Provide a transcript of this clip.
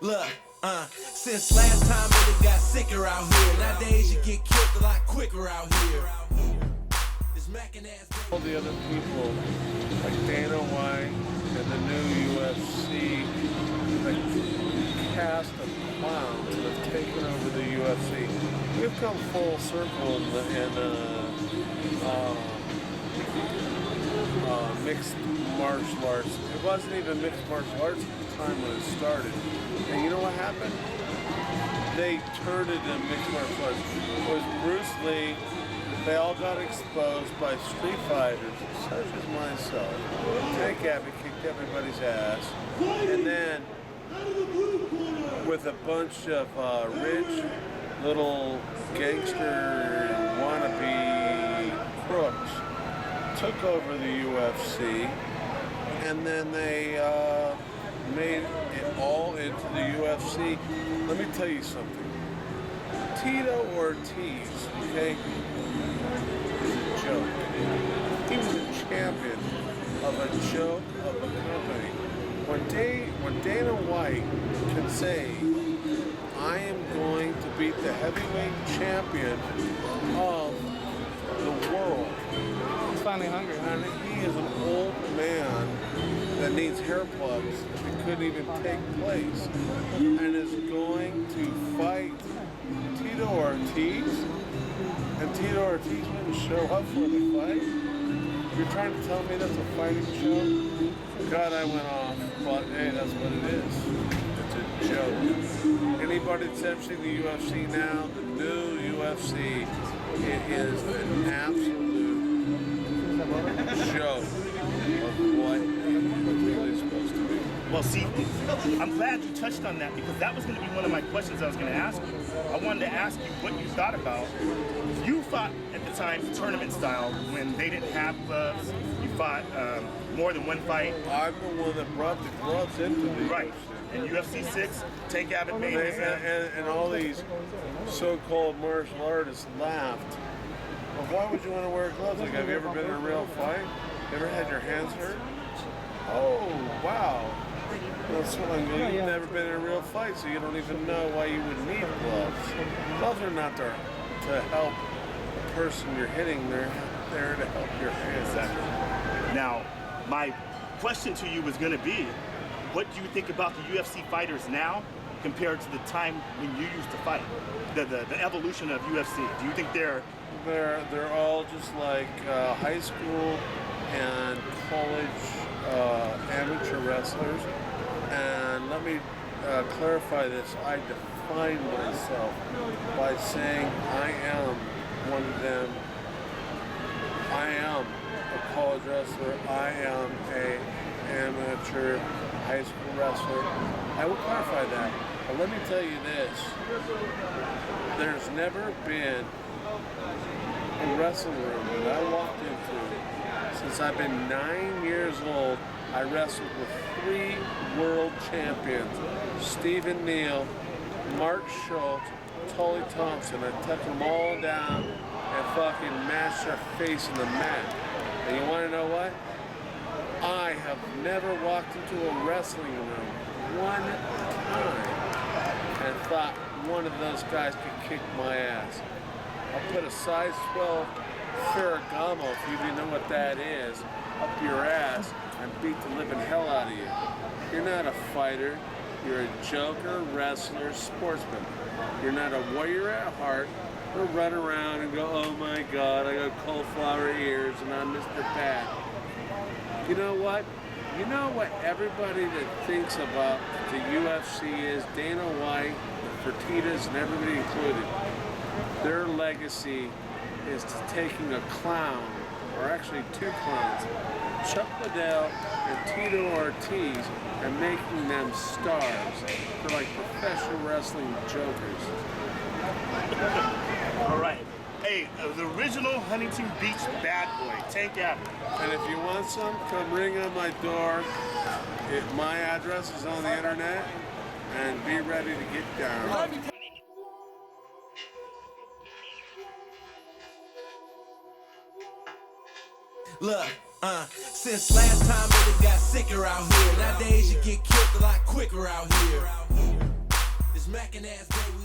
Look, since last time it got sicker out here. Nowadays you get killed a lot quicker out here. All the other people, like Dana White and the new UFC, like cast of clowns that have taken over the UFC. We've come full circle in mixed martial arts. It wasn't even mixed martial arts at the time when it started. And you know what happened? They turned it into mixed martial arts. It was Bruce Lee. They all got exposed by street fighters, such as myself. Tank Abbott kicked everybody's ass. And then, with a bunch of rich little gangster wannabe crooks, took over the UFC, and then they made it all into the UFC. Let me tell you something. Tito Ortiz, okay, is a joke. He was a champion of a joke of a company. When Dana White can say, I am going to beat the heavyweight champion of the world. He's finally hungry. And he is an old man that needs hair plugs that couldn't even take place and is going to fight Tito Ortiz, and Tito Ortiz wouldn't show up for the fight? You're trying to tell me that's a fighting show? God, I went off, but hey, that's what it is. It's a joke. Anybody that's ever seen the UFC now, the new UFC, it is an absolute joke of what it's really supposed to be. Well, see, I'm glad you touched on that because that was going to be one of my questions I was going to ask you. I wanted to ask you what you thought about. You fought at the time tournament style when they didn't have gloves. You fought more than one fight. I'm the one that brought the gloves into the right. UFC. And UFC 6, Tank Abbott made his... And all these so-called martial artists laughed. Well, why would you want to wear gloves? Like, have you ever been in a real fight? Ever had your hands hurt? Oh, wow. That's what I'm going. You've never been in a real fight, so you don't even know why you would need gloves. Gloves are not there to help the person you're hitting. They're there to help your hands. Exactly. Now, my question to you was going to be, what do you think about the UFC fighters now compared to the time when you used to fight? The evolution of UFC. Do you think they're all just like high school and college amateur wrestlers? And let me clarify this. I define myself by saying I am one of them. I am a college wrestler. I am a amateur high school wrestler. I will clarify that. But let me tell you this. There's never been a wrestling room that I walked into since I've been 9 years old. I wrestled with 3 world champions, Stephen Neal, Mark Schultz, Tully Thompson. I took them all down and fucking mashed their face in the mat. And you want to know what? I have never walked into a wrestling room one time and thought one of those guys could kick my ass. I'll put a size 12 Ferragamo, if you even know what that is, up your ass and beat the living hell out of you. You're not a fighter. You're a joker, wrestler, sportsman. You're not a warrior at heart or run around and go, oh my God, I got cauliflower ears and I'm Mr. Bad. You know what? You know what everybody that thinks about the UFC is? Dana White, the Fertittas, and everybody included. Their legacy is to taking a clown, or actually 2 clowns, Chuck Liddell and Tito Ortiz, and making them stars. They're like professional wrestling jokers. All right. Hey, the original Huntington Beach bad boy, Tank Abbott. And if you want some, come ring on my door. My address is on the internet, and be ready to get down. Look, since last time it got sicker out here. Nowadays you get killed a lot quicker out here. Second ass day, we